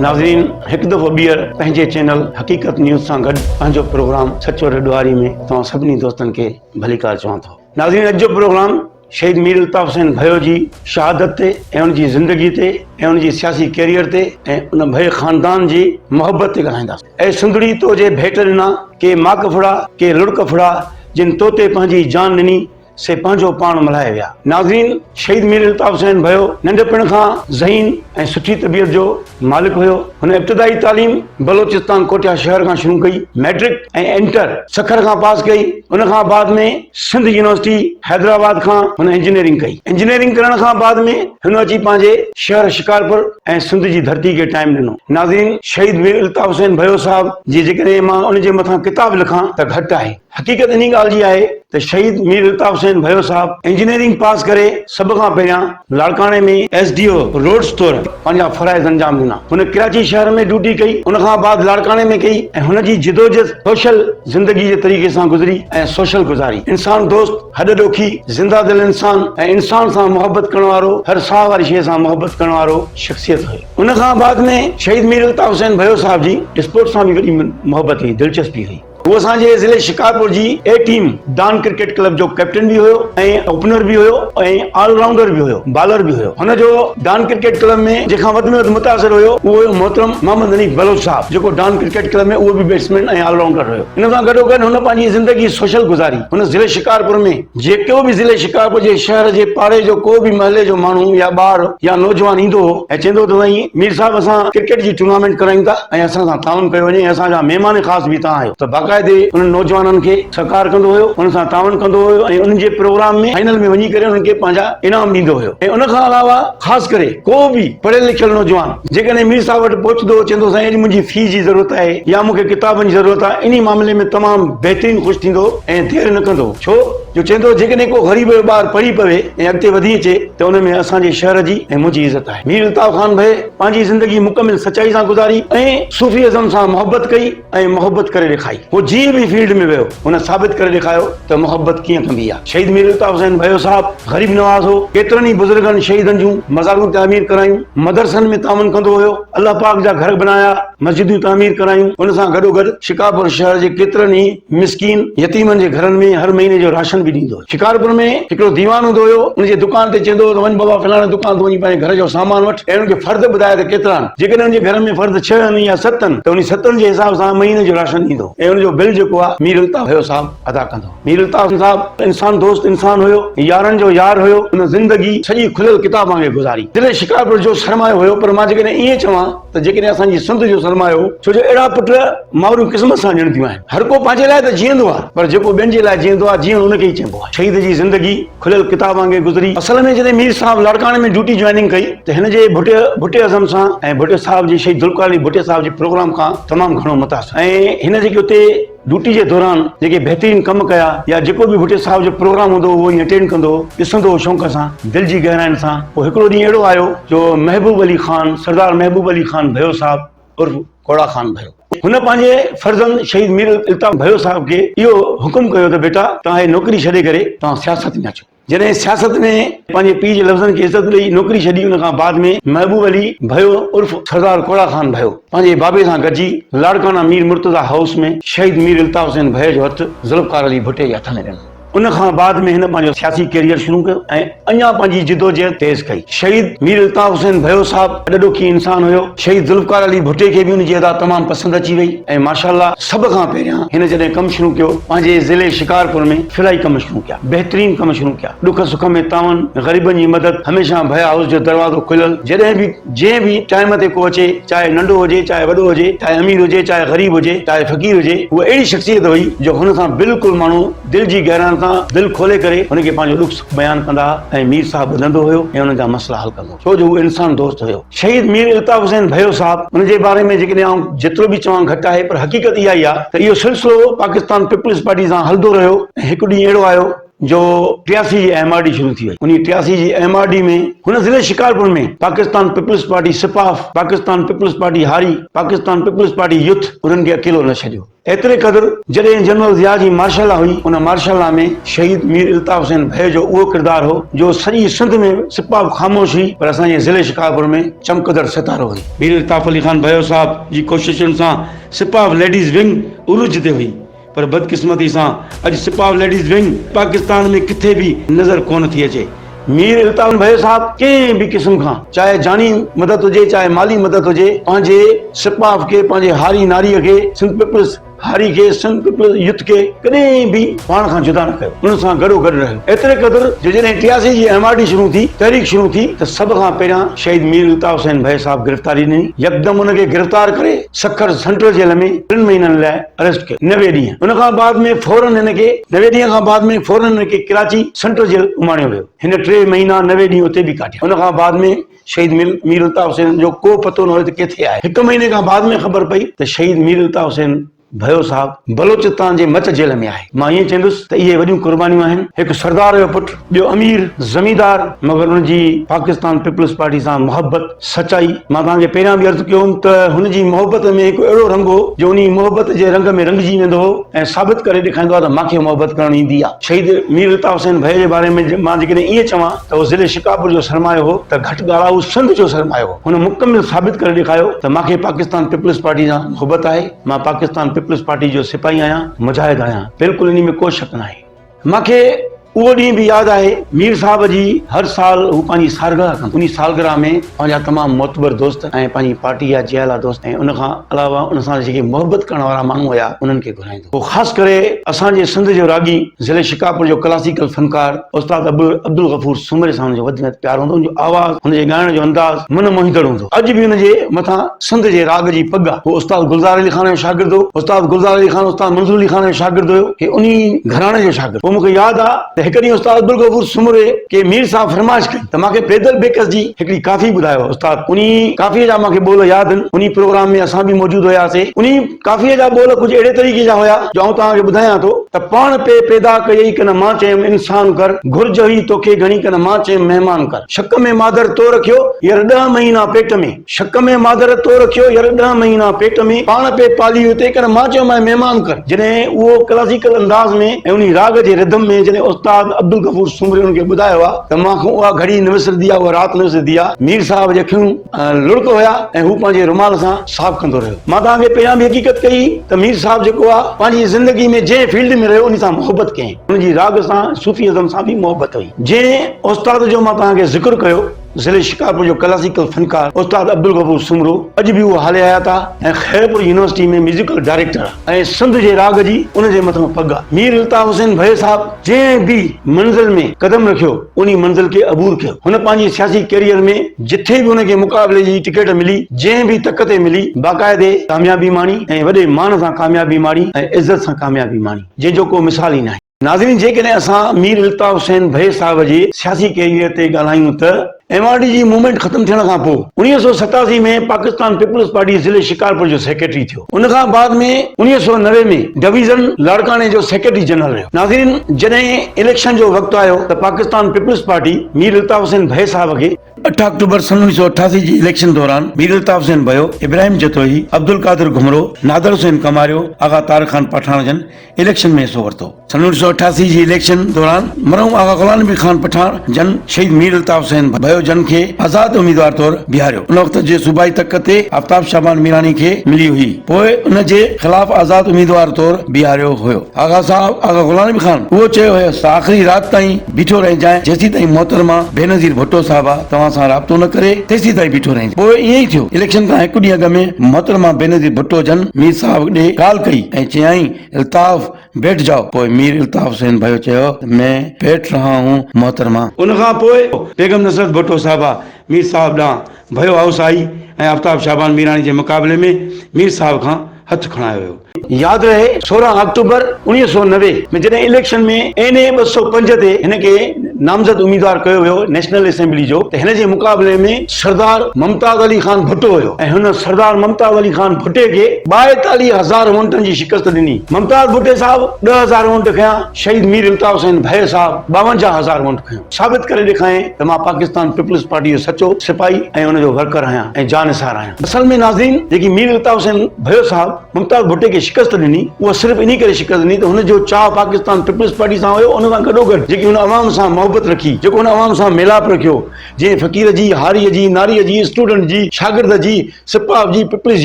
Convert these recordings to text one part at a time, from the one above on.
नाज़रीन, एक दफ़ो ॿीहर पंहिंजे चैनल हकीकत न्यूज़ सां गॾु पंहिंजो प्रोग्राम सचो रॾुआरी में तव्हां सभिनी दोस्तनि खे भलीकार चवां थो। नाज़रीन, अॼु जो प्रोग्राम शहीद मीर अल्ताफ़ हुसैन भयो जी शहादत ते ऐं उनजी ज़िंदगी ते ऐं उनजी सियासी कैरियर ते ऐं उन भय ख़ानदान जी मोहब्बत ते ॻाल्हाईंदासीं। ऐं सुंदड़ी तो जे भेट ॾिना के माक फुड़ा के लुड़क फुड़ा, जिन तोते पंहिंजी जान ॾिनी से पंहिंजो पाण मल्हाए विया। नाज़रीन, शहीद मीर अल्ताफ़ हुसैन भयो नंढपण खां ज़हीन ऐं सुठी तबियत जो मालिक हुयो। हुन इब्तिदाई तालीम बलोचिस्तान कोटिया शहर खां शुरू कई, मैट्रिक ऐं इंटर सखर खां पास कई। उन खां बाद में सिंध यूनिवर्सिटी हैदराबाद खां हुन इंजीनियरिंग कई। इंजीनियरिंग करण खां बाद में हुन अची पंहिंजे शहर शिकारपुर ऐं सिंध जी धरती खे टाइम ॾिनो। नाज़रीन, शहीद मीर अल्ताफ़ हुसैन भयो साहब जी जेकॾहिं मां उनजे मथां किताब लिखां त घटि आहे। हक़ीक़त इन ॻाल्हि जी आहे त शहीद मीर अल्ताफ़ हुसैन भयो साहब इंजीनियरिंग पास करे सभ खां पहिरियां लाड़काणे में SDO रोड स्टोर पंहिंजा फ़राइज़ अंजाम ॾिना। हुन कराची शहर में ड्यूटी कई, उन खां बाद लाड़काणे में कई ऐं हुनजी जिदोजहद सोशल ज़िंदगी जे तरीक़े सां गुज़री ऐं सोशल गुज़ारी। इंसान दोस्त, हॾ ॾोखी, ज़िंदा दिल इंसान ऐं इंसान सां मोहब्बत करण वारो, हर साह वारी शइ सां मोहब्बत करण वारो शख़्सियत हुई। उन खां बाद में शहीद मीर अल्ताफ़ हुसैन भयो साहब जी स्पोर्ट्स सां बि वॾी मोहब्बत हुई, दिलचस्पी हुई। वो असांजे ज़िले शिकारपुर जी A टीम डान क्रिकेट क्लब जो कैप्टन भी हुयो ऐं ओपनर भी हुयो ऐं ऑलराउंडर भी हुयो, बॉलर भी हुयो। हुन जो डान क्रिकेट क्लब में जेखां वधि में वधि मुतासिर हुयो उहो हुयो मोहतरम मोहम्मद हनीफ बलोच साहब, जेको डान क्रिकेट क्लब में उहो भी बैट्समैन ऐं ऑलराउंडर हुयो। इन सां गॾोगॾु हुन पंहिंजी ज़िंदगी सोशल गुज़ारी। हुन ज़िले शिकारपुर में जेको भी ज़िले शिकारपुर जे शहर जे पाड़े जो को भी महले जो माण्हू या ॿार या नौजवान ईंदो हो ऐं चवंदो त भई मीर साहब असां क्रिकेट जी टूर्नामेंट करायूं था ऐं असां सां ताउन कयो वञे, असांजा महिमान ख़ासि भी तव्हां आहियो, त बाक़ाइदे उन नौजवाननि खे सरकार कंदो हुयो, उन सां ताउन कंदो हुयो ऐं उन्हनि जे प्रोग्राम में फाइनल में वञी करे उन्हनि खे पंहिंजा इनाम ॾींदो हुयो। ऐं उन खां अलावा ख़ासि करे को भी पढ़ियल लिखियल नौजवान जेकॾहिं मीर साहब वटि पहुचंदो, चवंदो साईं अॼु मुंहिंजी फीस जी ज़रूरत आहे या मूंखे किताबनि जी ज़रूरत आहे, इन मामले में तमामु बहितरीन ख़ुशि थींदो ऐं देरि न कंदो। छो जो चवंदो जेकॾहिं को ग़रीब जो ॿारु पढ़ी पवे ऐं अॻिते वधी अचे त उन में असांजे शहर जी ऐं मुंहिंजी इज़त आहे। मीर अल्ताफ़ ख़ान भई पंहिंजी ज़िंदगी मुकमिल सचाई सां गुज़ारी ऐं सूफ़ीज़म सां मोहब्बत कई ऐं मोहब्बत करे ॾेखारी। वो जीअं भी फील्ड में वियो हुन साबित करे ॾेखारियो त मोहब्बत कीअं कंदी आहे। शहीद मीर अल्ताफ़ हुसैन भयो साहब ग़रीब नवाज़ हो, केतिरनि ई बुज़ुर्गनि शहीदनि जूं मज़ारूं तामीर करायूं, मदरसनि में ताउन कंदो हुयो, अल्लाह पाक जा घर बनाया, मस्जिदूं तामीर करायूं। उन सां गॾोगॾु शिकारपुर शहर जे केतिरनि ई मिस्कीन यतीमनि जे घरनि में हर महीने जो राशन भी ॾींदो। शिकारपुर में हिकिड़ो दीवान हूंदो हुयो, उनजे दुकान ते चवंदो त वञ बाबा फलाणे दुकान ते वञी पंहिंजे घर जो सामान वठि ऐं उनखे फर्द ॿुधाए त केतिरा आहिनि। जेकॾहिं उनजे घर में फर्द 6 आहिनि या 7 आहिनि त उन 7 जे हिसाब सां महीने जो राशन ॾींदो ऐं उनजो बिल जेको आहे मीर अल्ताफ़ भयो साहब अदा कंदो। मीर अल्ताफ़ साहब इंसान दोस्त इंसान हुयो, यारनि जो यार हुयो। उन ज़िंदगी सॼी खुलियल किताब वांगुरु गुज़ारी। दिले शिकारपुर जो सरमायो हुयो, पर मां जेकॾहिं ईअं चवां त जेकॾहिं असांजी सिंध जो सरमायो, छो जो अहिड़ा पुट मावरूं क़िस्मत सां ॼणंदियूं आहिनि। हर को पंहिंजे लाइ त जीअंदो आहे, पर जेको ॿियनि जे लाइ जीअंदो आहे जीअं उनखे ई चइबो आहे। शहीद जी ज़िंदगी खुलियल किताब वांगुरु गुज़री। असल में जॾहिं मीर साहब लाड़काणे में ड्यूटी ज्वाइनिंग कई त हिन जे भुटे आज़म सां ऐं भुटे साहब जी शहीद ज़ुल्फ़िकार अली भुटे साहब जे प्रोग्राम खां तमामु घणो मुतासिर ऐं हिन जेके उते ड्यूटी जे दौरान जेके बहितरीन कम कया या जेको भी भुटे साहब जो प्रोग्राम हूंदो उहो अटेंड कंदो, ॾिसंदो शौक़ सां, दिल जी गहराइनि सां। पोइ हिकिड़ो ॾींहुं अहिड़ो आयो जो महबूब अली ख़ान, सरदार महबूब अली ख़ान भयो साहब उर्फ़ कोड़ा ख़ान भयो, हुन पंहिंजे फर्ज़ंद शहीद मीर अल्ताफ़ भयो साहब खे इहो हुकुम कयो त बेटा तव्हां हे नौकरी छॾे करे तव्हां सियासत में अचो। जॾहिं सियासत में पंहिंजे पीउ जे लफ़्ज़नि खे इज़त ॾेई नौकरी छॾी, उन खां बाद में महबूब अली भयो उर्फ़ सरदार कोड़ा ख़ान भयो पंहिंजे बाबे सां गॾिजी लाड़काना मीर मुर्तज़ा हाउस में शहीद मीर अल्ताफ़ हुसैन भयो जो हथु ज़ुल्फ़िकार अली भुटे जे हथ में ॾिनो। उन खां बाद में हिन पंहिंजो सियासी कैरियर शुरू कयो ऐं अञा पंहिंजी जिदोजहद तेज़ कई। शहीद मीर अल्ताफ़ हुसैन भयो साहब ॾाढो ॾोखी इंसान हुयो। शहीद ज़ुल्फ़िकार अली भुटे खे भी उनजी अदा तमामु पसंदि अची वई ऐं माशाअल्लाह सभ खां पहिरियां हिन जॾहिं कमु शुरू कयो पंहिंजे ज़िले शिकारपुर में फिलाई कम शुरू कया, बहितरीन कम शुरू कया। ॾुख सुख में ताउन, ग़रीबनि जी मदद, हमेशह भया हाउस जो दरवाज़ो खुलियल। जंहिं भी टाइम ते को अचे, चाहे नंढो हुजे चाहे वॾो हुजे, चाहे अमीर हुजे चाहे ग़रीब हुजे, चाहे फ़क़ीर हुजे, उहा अहिड़ी शख़्सियत हुई जो हुन सां बिल्कुलु माण्हू दिल जी गहराइनि दिल खोले करे हुनखे पंहिंजो दुख सुख बयानु कंदा ऐं मीर साहब ॿुधंदो हुयो ऐं हुन जा मसला हल कंदो, छो जो उहो इंसान दोस्त हुयो। शहीद मीर अल्ताफ़ हुसैन भयो साहब हुनजे बारे में जेकॾहिं आउं जेतिरो बि चवां घटि आहे, पर हक़ीक़त इहा ई आहे त इहो सिलसिलो पाकिस्तान पीपल्स पार्टी सां हलंदो रहियो ऐं हिकु ॾींहुं अहिड़ो आयो जो 83 जी MRD शुरू थी वई। उन 83 जी MRD में हुन ज़िले शिकारपुर में पाकिस्तान पीपल्स पार्टी सिपाफ, पाकिस्तान पीपल्स पार्टी हारी, पाकिस्तान पीपल्स पार्टी यूथ उन्हनि खे अकेलो न छॾियो। एतिरे क़दुरु जॾहिं जनरल ज़िया जी मार्शल हुई, उन मार्शल में शहीद मीर इल्ताफ़ हुसैन भय जो उहो किरदारु हो जो सॼी सिंध में सिपाफ ख़ामोश हुई, पर असांजे ज़िले शिकारपुर में चमकदड़ सितारो हुई। मीर इल्ताफ़ अली ख़ान भयो साहब जी कोशिशुनि सां सिपाफ लेडीज़ विंग उरूज ते हुई, पर बदकिस्मती सां अॼु सिपाफ लेडीज़ विंग पाकिस्तान में किथे बि नज़र कोन थी अचे। मीर इल्ताफ़ भयो साहब कंहिं बि क़िस्म खां, चाहे जानी मदद हुजे चाहे माली मदद हुजे, पंहिंजे सिपाफ खे, पंहिंजे हारी नारीअ खे, सिंध पीपल्स हारी खे, सिंध पीपल्स यूथ खे कॾहिं बि पाण खां जुदा न कयो, उन सां गॾो गॾु रहियो। एतिरे क़दुरु जो जॾहिं 83 जी MRD शुरू थी, तहरीक शुरू थी, त सभ खां पहिरियां शहीद मीर इल्ताफ़ हुसैन भय साहब गिरफ़्तारी ॾिनी। यकदम उनखे गिरफ़्तार करे सखर सेंट्रल जेल में 3 महीननि लाइ अरेस्ट कयो, 90 ॾींहं। उन खां बाद में फौरन हिनखे 90 ॾींहं खां बाद में फौरन हिनखे कराची सेंट्रल जेल उमाणियो वियो। हिन 3 महीना 90 ॾींहं उते बि काटिया। उन खां बाद में शहीद मीर इल्ताफ़ हुसैन जो को पतो न हुयो त किथे आहे। 1 महीने खां बाद में ख़बर पई त शहीद मीर इल्ताफ़ हुसैन भयो साहब बलोचिस्तान जे मच जेल में आहे। मां ईअं चवंदुसि त इहे वॾियूं कुर्बानियूं आहिनि। हिकु सरदार जो पुटु, ॿियो अमीर ज़मींदार, मगर हुनजी पाकिस्तान पीपल्स पार्टी सां मोहबत, सचाई। मां तव्हांखे पहिरियां बि अर्ज़ु कयो हुउमि त हुनजी मोहबत में हिकु अहिड़ो रंग हो जो उन मोहबत जे रंग में रंगजी वेंदो हो ऐं साबित करे ॾेखारींदो आहे त मूंखे मोहबत करणु ईंदी आहे। शहीद मीर इल्ताफ़ हुसैन भय जे बारे में मां जेकॾहिं ईअं चवां त उहो ज़िले शिकारपुर जो सरमायो हो, त घटि ॻाल्हि आहे सिंध जो सरमायो हो। हुन मुकमिल साबित करे ॾेखारियो त मूंखे पाकिस्तान पीपल्स पार्टी सां मोहबत आहे। मां पाकिस्तान पीपल्स पार्टी जो सिपाही आहियां, मुजाहिद आहियां, बिल्कुलु इन में को शक न आहे। मूंखे उहो ॾींहुं बि यादि आहे, मीर साहब जी हर साल हू पंहिंजी सालगिरह कंदो। उन सालगिरह में पंहिंजा तमामु मोतबर दोस्त ऐं पंहिंजी पार्टी जा जियाला दोस्त ऐं उन खां अलावा उन सां जेके मोहबत करण वारा माण्हू हुया उन्हनि खे घुराईंदो। पोइ ख़ासि करे असांजे सिंध जो रागी, ज़िले शिकारपुर जो क्लासिकल फनकार उस्ताद अब्दुल गफूर सुमरे सां हुनजो वधीक प्यार हूंदो। हुनजो आवाज़, हुनजे ॻाइण जो अंदाज़ मन मोहींदड़ हूंदो। अॼु बि हुनजे मथां सिंध जे राग जी पग आहे। उहो उस्ताद गुलज़ार अली ख़ान जो शागिर्दु हो। उस्ताद गुलज़ार अली ख़ान उस्ताद मंसूर अली ख़ान जो शागिर्दु हुयो कि उन घराणे जो शागिर्दु। पोइ मूंखे यादि आहे त हिकु ॾींहुं उस्ताद अब्दुल गफूर सुमरे के मीर साहब फरमाइश कई त मूंखे पैदल बेकस जी हिकिड़ी काफ़ी ॿुधायो। उस्ताद उन काफ़ीअ जा मूंखे बोल यादि आहिनि। उन प्रोग्राम में असां बि मौजूदु हुयासीं। उन काफ़ीअ जा बोल कुझु अहिड़े तरीक़े जा हुया जो आउं तव्हांखे ॿुधायां थो त पाण पे पैदा कयई कन मां चयुमि इंसान कर, घुर्ज हुई तोखे घणी कन मां चयुमि महिमान कर। शक में मादर तो रखियो यार 10 महीना पेट में, शक में मादर तो रखियो यार 10 महीना पेट में, पाण पे पाली हुते कन मां चयो मैं महिमान कर। जॾहिं उहो क्लासिकल अंदाज़ में ऐं उन राग जे रिदम में जॾहिं उस्ताद अब्दुल गफूर सुमरे उनखे ॿुधायो आहे त मूंखे उहा घड़ी न विसरंदी आहे, उहा राति न विसरंदी आहे। मीर साहब जे अखियूं लुड़क हुया ऐं हू पंहिंजे रुमाल सां साफ़ कंदो रहियो। मां तव्हांखे पहिरियां बि हक़ीक़त कई त मीर साहब जेको आहे पंहिंजी ज़िंदगी में जंहिं फील्ड में रहियो उन सां मोहबत कयईं। हुनजी राग सां, सूफ़ीज़म सां बि मोहबत हुई। जंहिं उस्ताद जो मां तव्हांखे ज़िक्र कयो, ज़िले शिकारपुर जो क्लासिकल फनकार उस्ताद अब्दुल गफूर सुमरो, अॼु बि उहो हले आया था ऐं ख़ैरपुर यूनिवर्सिटी में म्यूज़िकल डायरेक्टर आहे ऐं सिंध जे राग जी उनजे मथां पग आहे। मीर इल्ताफ़ हुसैन भय साहब जंहिं बि मंज़िल में क़दम रखियो उन मंज़िल खे अबूर कयो। हुन पंहिंजी सियासी कैरियर में जिथे बि हुनखे मुक़ाबले जी टिकट मिली, जंहिं बि तक ते मिली, बाक़ाइदे कामयाबी माणी ऐं वॾे मान सां कामयाबी माणी ऐं इज़त सां कामयाबी माणी, जंहिंजो को मिसाल ई न आहे। नाज़रीन, जेकॾहिं असां मीर इल्ताफ़ हुसैन भय साहब जे सियासी कैरियर ते ॻाल्हायूं त MRD जी मूवमेंट ख़तम थियण खां पोइ 1987 में पाकिस्तान पीपल्स पार्टी ज़िले शिकारपुर जो सेक्रेटरी थियो। उन खां बाद में 1990 में डिवीज़न लाड़काने जो सेक्रेटरी जनरल रहियो। नाज़रीन, जॾहिं इलेक्शन जो वक़्तु आयो त पाकिस्तान पीपल्स पार्टी मीर इल्ताफ़ हुसैन भय साहब खे 8 अक्टूबर सन 1988 जी इलेक्शन दौरान मीर इल्ताफ़ हुसैन भयो, इब्राहिम जतोई, अब्दुल कादिर घुमरो, नादर हुसैन कमारियो, आगा तारिक खान पठान जन इलेक्शन में हिस्सो वरितो। सन 1988 जी इलेक्शन दौरान मरहूम आगा गुलाम नबी खान पठान जन शहीद मीर इल्ताफ़ हुसैन भयो जन खे आज़ाद उम्मीदवार तौर बिहारियो। उन वक़्त जे सूबाई तक ते आफ्ताब शाबान मीरानी खे मिली हुई। पोइ उन जे ख़िलाफ़ आज़ाद उम्मीदवार तौर बिहारियो हुयो। आगा साहब आगा गुलाम नबी खान उहो चयो हुयसि आख़िरी राति ताईं बीठो रहिजांइ, जेसीं ताईं मोहतरमा बेनज़ीर भुट्टो साहिबा तव्हां सां राब्तो न करे तेसीं ताईं बीठो रहिजांइ। पोइ ईअं ई थियो। इलेक्शन खां 1 ॾींहुं अॻु में मोहतरमा बेनज़ीर भुट्टो जन मीर साहब ॾे कॉल कई ऐं चयाईं इल्ताफ़ बैठ जाओ। पोइ मीर इल्ताफ़ हुसैन भयो चयो मैं बैठ रहा हूं मोहतरमा। उन खां पोइ बेगम नसरत भुट्टो साहिबा मीर साहब ॾांहुं भयो हाउस आई ऐं आफ्ताब शाबान मीरानी जे मुक़ाबले में मीर साहब खां हथ खणायो वियो। यादि रहे 16 अक्टूबर 1990 में जॾहिं इलेक्शन में NA 205 ते हिन खे नामज़द उम्मीदवार कयो वियो नेशनल असेंबली जो, त हिन जे मुक़ाबले में सरदार मुमताज अली खान भुट्टो हुयो ऐं हुन सरदार मुमताज अली खान भुट्टे खे 42,000 वोटनि जी शिकस्त ॾिनी। मुमताज भुट्टे साहब 10,000 वोट खया, शहीद मीर अल्ताफ हुसैन भय साहब 52,000 वोट खया। साबित करे ॾेखारे त मां पाकिस्तान पीपल्स पार्टी जो सचो सिपाही ऐं हुन जो वर्कर आहियां ऐं जानसार आहियां। असल में नाज़रीन, जेकी मीर अल्ताफ हुसैन भयो साहब मुमताज भुट्टे खे शिकस्त ॾिनी, उहा सिर्फ़ इन करे शिकस्त ॾिनी त हुन जो चाह पाकिस्तान पीपल्स पार्टी सां हुयो, उन सां गॾोगॾु जेकी हुन अवाम सां मोहबत रखी, जेको हुन अवाम सां मिलाप रखियो, जंहिं फ़क़ीर जी, हारीअ जी, नारीअ जी, स्टूडेंट जी, शागिर्द जी, सिपाह जी, पीपल्स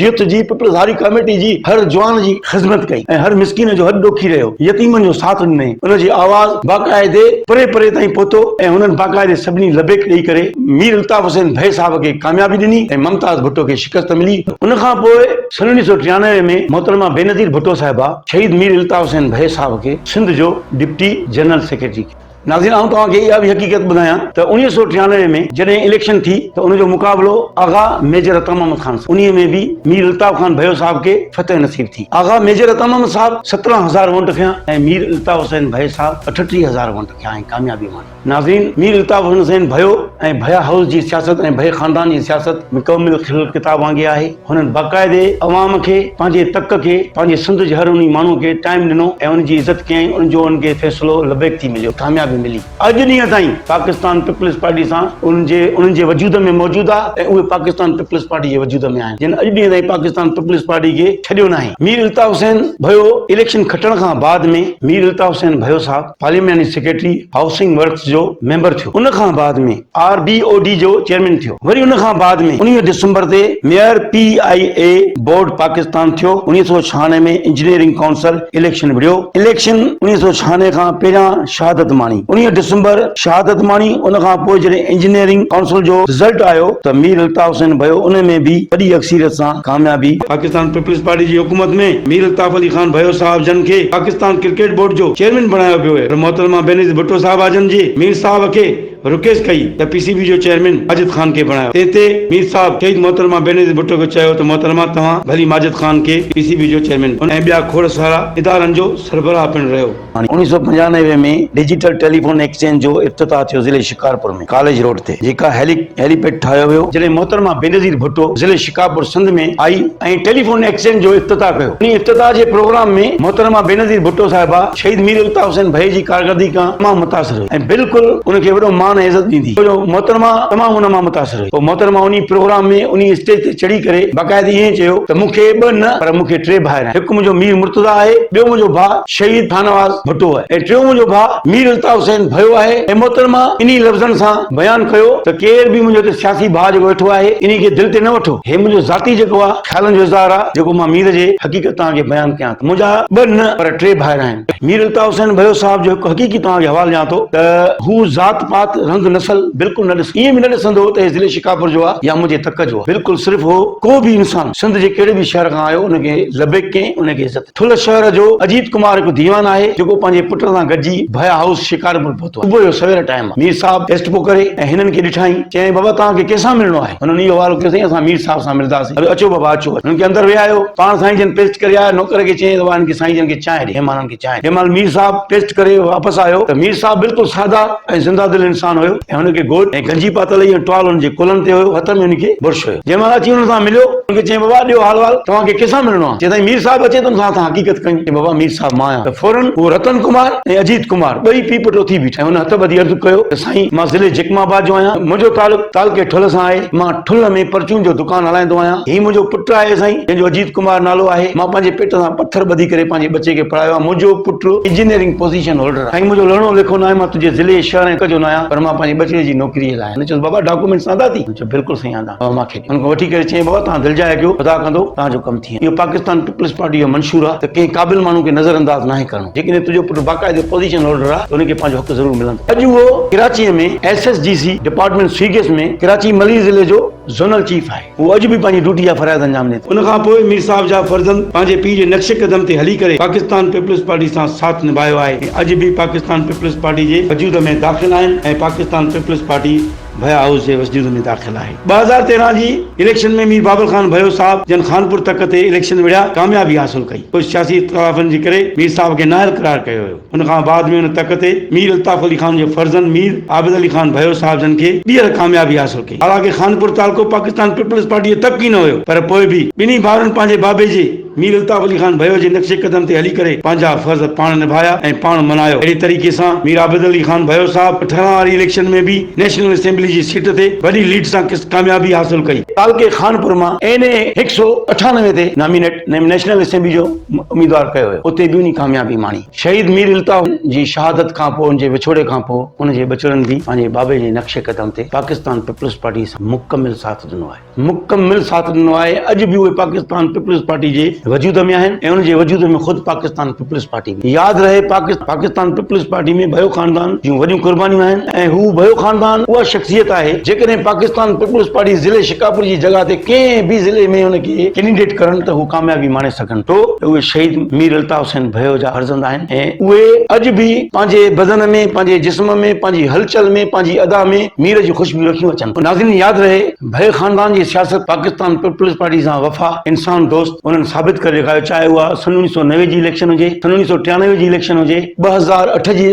यूथ जी, पीपल्स हारी कमेटी जी, हर जवान जी ख़िदमत कई ऐं हर मिसकीन जो हथ ॾोखी रहियो, यतीमनि जो साथ ॾिनई। उनजी आवाज़ बाक़ाइदे परे परे ताईं पहुतो ऐं हुननि बाक़ाइदे सभिनी लबेक ॾेई करे मीर अल्ताफ हुसैन भय साहब खे कामयाबी ॾिनी ऐं मुमताज भुट्टो खे शिकस्त मिली। उन खां पोइ सन 1993 में मोहतरमा बेनज़ीर भुट्टो साहिबा शहीद मीर अल्ताफ हुसैन भय साहब खे सिंध जो डिप्टी जनरल सेक्रेटरी। नाज़रीन, आऊं तव्हांखे इहा बि हक़ीक़त ॿुधायां त 1993 में जॾहिं इलेक्शन थी त उनजो मुक़ाबलो आगा मेजर अतम अहमद खान सां, उन्हीअ में बि मीर अल्ताफ खान भयो साहब खे फतेह नसीब थी। आगा मेजर अतम अहमद साहब 17,000 वोट खया ऐं मीर अल्ताफ हुसैन भय साहब 38,000 वोट खया ऐं कामयाबी मानी। नाज़रीन, मीर अल्ताफ हुसैन भयो ऐं भया हाउस जी सियासत ऐं भय ख़ानदान जी सियासत मुकमिल किताब वांगुरु आहे। हुननि बाक़ाइदे अवाम खे, पंहिंजे तक खे, पंहिंजे सिंध जे हर उन माण्हू खे टाइम ॾिनो ऐं उनजी इज़त कयईं, उनजो उनखे फ़ैसिलो लबेक थी मिलियो, कामयाबी मिली। अॼु ॾींहं ताईं पाकिस्तान पीपल्स पार्टी सां उन्हनि जे वजूद में मौजूद आहे ऐं उहे पाकिस्तान पीपल्स पार्टी जे वजूद में आहिनि, जिन अॼु ॾींहं ताईं पाकिस्तान पीपल्स पार्टी खे छॾियो न आहे। मीर अल्ताफ हुसैन भयो इलेक्शन खटण खां बाद में मीर अल्ताफ हुसैन भयो साहब पार्लियामेंट सेक्रेटरी हाउसिंग वर्क्स जो मेंबर थियो। उन खां बाद में RBOD जो चेयरमैन थियो। वरी उन खां बाद में 19 दिसंबर ते मेयर PIA बोर्ड पाकिस्तान थियो। 1996 में इंजीनियरिंग काउंसिल इलेक्शन विढ़ियो। इलेक्शन 1996 खां पहिरियां शहादत माणी, 19 दिसंबर शहादत माणी। उन खां पोइ जॾहिं इंजीनियरिंग काउंसिल जो रिज़ल्ट आयो त मीर अल्ताफ हुसैन भयो उन में बि वॾी अक्सरियत सां कामयाबी। पाकिस्तान पीपल्स पार्टी जी हुकूमत में मीर अल्ताफ अली खान भयो साहब जन खे पाकिस्तान क्रिकेट बोर्ड जो चेयरमैन बनायो पियो आहे। मोहतरमा बेनज़ीर भुट्टो साहब जन जी मीर साहब खे रिक्वेस्ट कई त PCB जो चेयरमैन माजिद खान खे बणायो। ते मीर साहब शहीद मोहतरमा बेनज़ीर भुट्टो खे चयो त मोहतरमा तव्हां भली माजिद खान खे PCB जो चेयरमैन ऐं ॿिया खोड़ सारा इदारनि जो सरबराह पिणु रहियो। 1995 में डिजिटल टेलीफोन एक्सचेंज जो इफ्तिताह थियो ज़िले शिकारपुर में कॉलेज रोड ते, जेका हेलीपैड ठाहियो वियो। जॾहिं मोहतरमा बेनज़ीर भुट्टो ज़िले शिकारपुर सिंध में आई ऐं टेलीफोन एक्सचेंज जो इफ्तिताह कयो। इन इफ्तिताह जे प्रोग्राम में मोहतरमा बेनज़ीर भुट्टो साहिबा शहीद मीर अल्ताफ हुसैन भई जी कारकर्दगी खां तमामु मुतासिर हुई ऐं बिल्कुलु उनखे वॾो मान इज़त ॾींदी। मोहतरमा तमामु हुन मां मुतासिर हुई। मोहतरमा उन प्रोग्राम में उन स्टेज ते चढ़ी करे बाक़ाइदे ईअं चयो त मूंखे 2 न पर मूंखे 3 भाउर आहिनि। हिकु मुंहिंजो मीर मुर्तज़ा आहे, ॿियो मुंहिंजो भाउ शहीद खानवाज़ भुट्टो आहे ऐं टियों मुंहिंजो भाउ मीर अल्ताफ हुसैन भयो आहे। ऐं मोहतरमा इन लफ़्ज़नि सां बयानु कयो त केर बि मुंहिंजो सियासी भाउ जेको वेठो आहे इन खे दिलि ते न वठो। हे मुंहिंजो ज़ाती जेको आहे ख़्यालनि जो इज़हार आहे, जेको मां मीर जे हक़ीक़त तव्हांखे बयानु कयां थो। मुंहिंजा 2 न पर 3 भाउर आहिनि। मीर अल्ताफ हुसैन भयो साहब जो हिकु हक़ीक़ी तव्हांखे हवालो ॾियां थो त हू ज़ात पात रंग नस्ल बिल्कुलु न ॾिस, ईअं बि न ॾिसंदो त हे ज़िले शिकारपुर जो आहे या मुंहिंजे तक जो आहे। बिल्कुलु सिर्फ़ु हो को बि इंसान सिंध जे कहिड़े बि शहर खां आयो उनखे लबेक कयईं, उनखे इज़त। थुल शहर जो अजीत कुमार हिकु दीवान आहे जेको पंहिंजे पुट सां गॾिजी भया हाउस शिकारपुर पहुतो। सुबुह जो सवेर टाइम मीर साहब टेस्ट पोइ करे ऐं हिननि खे ॾिठाई, चई बाबा तव्हांखे कंहिंसां मिलणो आहे? हुननि इहो हवालो कयोसीं असां मीर साहब सां मिलंदासीं। अचो बाबा अचो। हुननि खे अंदरि विहायो, पाण साईं जन टेस्ट करे आया। नौकर खे चई बाबा हिननि खे साईं जन खे चांहि ॾे, महिमाननि खे चांहि। जंहिं महिल मीर साहब टेस्ट करे वापसि आयो त मीर साहब बिल्कुलु सादा ऐं ज़िंदा दिलि इंसान हुयो ऐं हुनखे गोद ऐं गंजी पातल ऐं टुवाल हुनजे कुलनि ते हुयो, हथ में हुनखे बुर्श हुयो। जंहिं महिल अची हुन सां मिलियो, हुनखे चई बाबा ॾियो हाल वाल, तव्हांखे कंहिंसां मिलणो आहे? चई मीर साहब अचे त हुन सां हक़ीक़त कयूं। बाबा मीर साहब मां आहियां। त फौरन उहो रतन कुमार ऐं अजीत कुमार ॿई पीउ पुट उथी बीठा। हुन हथ ॿधी अर्ज़ु कयो त साईं मां ज़िले जकमाबाद जो आहियां, मुंहिंजो तालुक ठुल सां आहे, मां ठुल में परचून जो दुकान हलाईंदो आहियां। हीउ मुंहिंजो पुटु आहे साईं जंहिंजो अजीत कुमार नालो आहे। मां पंहिंजे पेट सां पत्थर ॿधी करे पंहिंजे बचे खे पढ़ायो आहे। मुंहिंजो पुटु इंजीनियरिंग पोजीशन होल्डर आहे। मुंहिंजो लड़णो लिखो न आहे, मां तुंहिंजे ज़िले शहर हिक जो न आहियां, पर मां पंहिंजे बचे जी नौकरी लाइ। हुन चयो बाबा डॉक्यूमेंट्स आंदा थी? बिल्कुलु साईं आंदा। मूंखे हुनखे वठी करे चई बाबा तव्हां दिलजाए कयो, ख़ुदा कंदो तव्हांजो कमु थी। इहो पाकिस्तान पीपल्स पार्टी जो मंशूर आहे त कंहिं क़ाबिल माण्हू खे नज़र अंदाज़ न आहे करणो। जेकॾहिं तुंहिंजो पुटु बाक़ाइदे पोजीशन होल्डर आहे त हुनखे पंहिंजो हक़ ज़रूरु मिलंदो। अॼु उहो कराचीअ में SSGC डिपार्टमेंट स्वीगेस में कराची मली ज़िले जो ज़ोनल चीफ आहे। उहो अॼु बि पंहिंजी ड्यूटी जा फ़राइज़ अंजाम ॾिए थो। उन खां पोइ मीर साहब जा फर्ज़ंद पंहिंजे पीउ जे नक्शे क़दम ते हली करे पाकिस्तान पीपल्स पार्टी सां साथ निभायो आहे। अॼु बि पाकिस्तान पीपल्स पार्टी जे वजूद में दाख़िल आहिनि ऐं पाकिस्तान पीपल्स पार्टी भया हाउस जे वजूद में दाख़िल आहे। 2013 जी इलेक्शन में मीर बाबर खान भयो साहब जन खानपुर तक ते इलेक्शन विढ़िया कामयाबी हासिल कई। कुछ सियासी इख्तिलाफ़नि जे करे मीर साहब खे नाअहल करार कयो वियो। उन खां बाद में उन तक ते मीर अल्ताफ अली खान जे फर्जंद मीर आबिद अली खान भयो साहब जन खे ॿीहर कामयाबी हासिल कई। हालांकि खानपुर तालुको पाकिस्तान पीपल्स पार्टी जो तक ई न हुयो, पर पोइ बि ॿिन्ही भाउरनि पंहिंजे बाबे जे मीर अल्ताफ अली खान भयो जे नक्शे कदम ते हली करे पंहिंजा फर्ज़ पाण निभाया ऐं पाण मनायो। अहिड़े तरीक़े सां मीर आबिद अली खान भयो साहब 18 वारी इलेक्शन में भी नेशनल असेंबली जी सीट ते वॾी लीड सां कामयाबी हासिल कई। तालुके खानपुर मां NA 198 ते नॉमिनेट नेशनल असेंबली जो उम्मीदवार कयो वियो। उते बि उन कामयाबी माणी। शहीद मीर अल्ताफ जी शहादत खां पोइ उनजे विछोड़े खां पोइ उनजे बचड़नि भी पंहिंजे बाबे जे नक्शे कदम ते पाकिस्तान पीपल्स पार्टी सां मुकमिल साथ ॾिनो आहे। मुकमिल साथ ॾिनो आहे। अॼु बि उहे पाकिस्तान पीपल्स पार्टी जे वजूद में आहिनि ऐं उनजे वजूद में ख़ुदि पाकिस्तान पीपल्स पार्टी भी। यादि रहे पाकिस्तान पीपल्स पार्टी में भयो ख़ानदान जूं वॾियूं कुर्बानियूं आहिनि ऐं हू भयो ख़ानदान उहा शख्सियत आहे जेकॾहिं पाकिस्तान पीपल्स पार्टी ज़िले शिकापुर जी जॻह ते कंहिं बि ज़िले में उनखे कैंडिडेट करण त हू कामयाबी माणे सघनि तो। उहे शहीद मीर अल्ताफ हुसैन भयो जा फर्ज़ंद आहिनि ऐं उहे अॼु बि पंहिंजे बदन में, पंहिंजे जिस्म में, पंहिंजी हलचल में, पंहिंजी अदा में मीर जी ख़ुशबू रखियूं अचनि। नाज़रीन यादि रहे भयो ख़ानदान जी सियासत पाकिस्तान पीपल्स पार्टी सां वफ़ा इंसान दोस्त उन्हनि साबित करे ॾेखारियो। चाहे उहा 1990 जी इलेक्शन हुजे, 1993 जी इलेक्शन हुजे, 2008 जी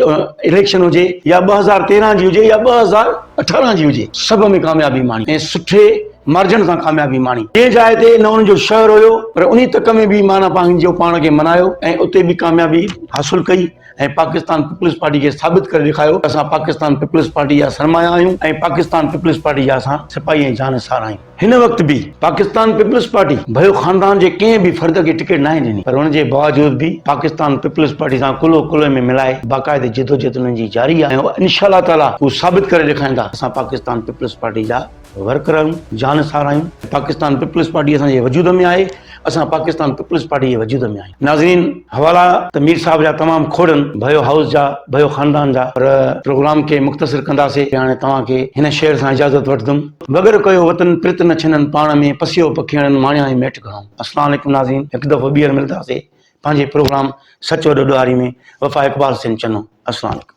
इलेक्शन हुजे या 2013 जी हुजे या 2018 जी हुजे, सभ में कामयाबी माणी ऐं सुठे मार्जन सां कामयाबी माणी। जंहिं जाइ ते न उनजो शहर हुयो पर उन तक में बि माना पंहिंजो पाण खे मनायो ऐं उते बि कामयाबी हासिल कई ऐं पाकिस्तान पीपल्स पार्टी खे साबित करे ॾेखारियो असां पाकिस्तान पीपल्स पार्टी जा सरमाया आहियूं ऐं पाकिस्तान पीपल्स पार्टी जा असां सिपाही ऐं जानसार आहियूं। हिन वक़्त बि पाकिस्तान पीपल्स पार्टी भयो ख़ानदान जे कंहिं बि फ़र्द खे टिकट न ॾिनी, पर उनजे बावजूद बि पाकिस्तान पीपल्स पार्टी सां कुलो कुलो में मिलाए बाक़ाइदे जिदोजहद उन्हनि जी जारी आहे ऐं इंशाअल्लाह ताला हू साबित करे ॾेखारींदा असां पाकिस्तान पीपल्स पार्टी जा वर्कर आहियूं, जानसार आहियूं। पाकिस्तान पीपल्स पार्टी असांजे वजूद में आहे, असां पाकिस्तान पीपल्स पार्टी जे वजूद में आहियूं। नाज़रीन हवाला त मीर साहब जा तमामु खोड़नि भयो हाउस जा, भयो ख़ानदान जा, पर प्रोग्राम खे मुख़्तसिर कंदासीं। हाणे तव्हांखे हिन शेर सां इजाज़त वठंदुमि। वगर कयो वतन प्रित न छिननि पाण में पसियो पखियणनि माणिया ई मेट घणो। अस्सलाम वालेकुम नाज़रीन, हिकु दफ़ो ॿीहर मिलंदासीं पंहिंजे प्रोग्राम सचो ॾोॾारी में। वफ़ा इक़बाल सिंह चनो। अस्सलाम वालेकुम।